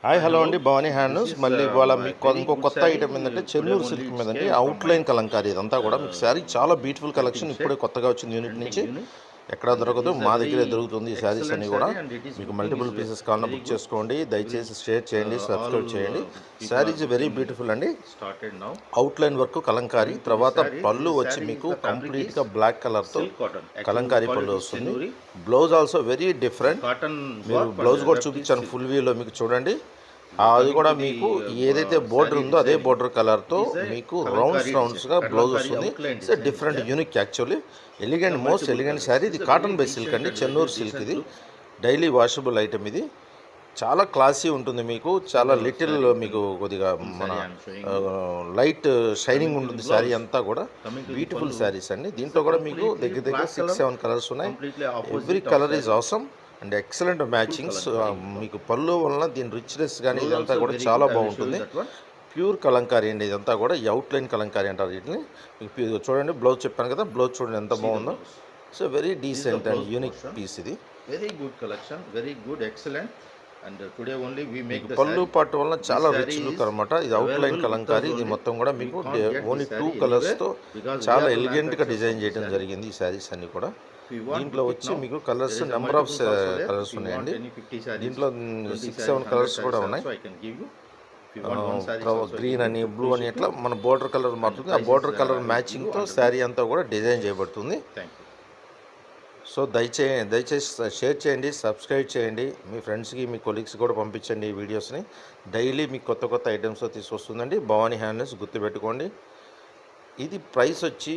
Hi hello అండి, Bhavani hands. మళ్ళీ ఇవాళ మీకు ఇంకో కొత్త ఐటమ్ ఏంటంటే చెన్నూరు సిల్క్ మీదండి అవుట్లైన్ కలంకారీ. ఇదంతా కూడా మీకు శారీ చాలా బ్యూటిఫుల్ కలెక్షన్, ఇప్పుడే కొత్తగా వచ్చింది యూనిట్ నుంచి. ఎక్కడ దొరకదు, మా దగ్గరే దొరుకుతుంది ఈ శారీస్ అన్నీ కూడా. మీకు మల్టిపుల్ పీసెస్ కావాలన్నా బుక్ చేసుకోండి. దయచేసి షేర్ చేయండి, సబ్స్క్రైబ్ చేయండి. శారీస్ వెరీ బ్యూటిఫుల్ అండి. అవుట్లైన్ వర్క్ కలంకారీ, తర్వాత పళ్ళు వచ్చి మీకు కంప్లీట్గా బ్లాక్ కలర్తో కలంకారీ పళ్ళు వస్తుంది. Blouse also very different. మీరు బ్లౌజ్ కూడా చూపించాను ఫుల్ వ్యూలో, మీకు చూడండి. అది కూడా మీకు ఏదైతే బోర్డర్ ఉందో అదే బోర్డర్ కలర్తో మీకు రౌండ్స్గా బ్లౌజ్ వస్తుంది. It's different unique actually. Elegant, most elegant sari. ఇది కాటన్ బై సిల్క్ అండి, చెన్నూరు సిల్క్. ఇది డైలీ వాషబుల్ ఐటమ్. ఇది చాలా క్లాసీ ఉంటుంది. మీకు చాలా లిటిల్, మీకు కొద్దిగా మన లైట్ షైనింగ్ ఉంటుంది శారీ అంతా కూడా. బ్యూటిఫుల్ శారీస్ అండి. దీంట్లో కూడా మీకు దగ్గర 6-7 కలర్స్ ఉన్నాయి. Every colour is awesome and excellent matchings. మీకు పళ్ళు వలన దీని రిచ్నెస్ కానీ ఇదంతా కూడా చాలా బాగుంటుంది. ప్యూర్ కలంకారీ అండి ఇదంతా కూడా. ఈ అవుట్లైన్ కలంకారీ అంటారు వీటిని. మీకు చూడండి, బ్లౌజ్ చెప్పాను కదా, బ్లౌజ్ చూడండి ఎంత బాగుందో. So very decent and unique piece ఇది. Very good collection, very good, excellent. And today only we make the పళ్ళు పాటు వలన చాలా రిచ్ లుక్ అనమాట. ఇది అవుట్లైన్ కలంకారీ. ఇది మొత్తం కూడా మీకు ఓన్లీ 2 కలర్స్తో చాలా ఎలిగెంట్గా డిజైన్ చేయడం జరిగింది ఈ శారీస్ అన్నీ కూడా. దీంట్లో వచ్చి మీకు కలర్స్ నెంబర్ ఆఫ్ కలర్స్ ఉన్నాయండి. దీంట్లో 6-7 కలర్స్ కూడా ఉన్నాయి. గ్రీన్ అని, బ్లూ అని, ఇట్లా మన బోర్డర్ కలర్ మారుతుంది. ఆ బోర్డర్ కలర్ మ్యాచింగ్తో శారీ అంతా కూడా డిజైన్ చేయబడుతుంది. సో దయచేసి షేర్ చేయండి, సబ్స్క్రైబ్ చేయండి. మీ ఫ్రెండ్స్కి, మీ కొలీగ్స్ కూడా పంపించండి ఈ వీడియోస్ని. డైలీ మీకు కొత్త కొత్త ఐటమ్స్తో తీసుకొస్తుందండి భవానీ హ్యాండ్స్. గుర్తుపెట్టుకోండి. ఇది ప్రైస్ వచ్చి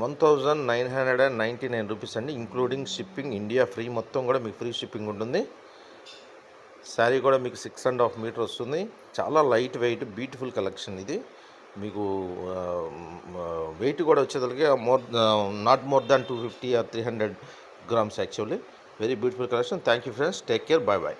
1999 రూపీస్ అండి, ఇంక్లూడింగ్ షిప్పింగ్. ఇండియా ఫ్రీ, మొత్తం కూడా మీకు ఫ్రీ షిప్పింగ్ ఉంటుంది. శారీ కూడా మీకు 6.5 మీటర్ వస్తుంది. చాలా లైట్ వెయిట్ బ్యూటిఫుల్ కలెక్షన్ ఇది. మీకు వెయిట్ కూడా వచ్చేసరికి not more than 250 or 300 grams actually. Very beautiful collection. Thank you friends, take care, bye bye.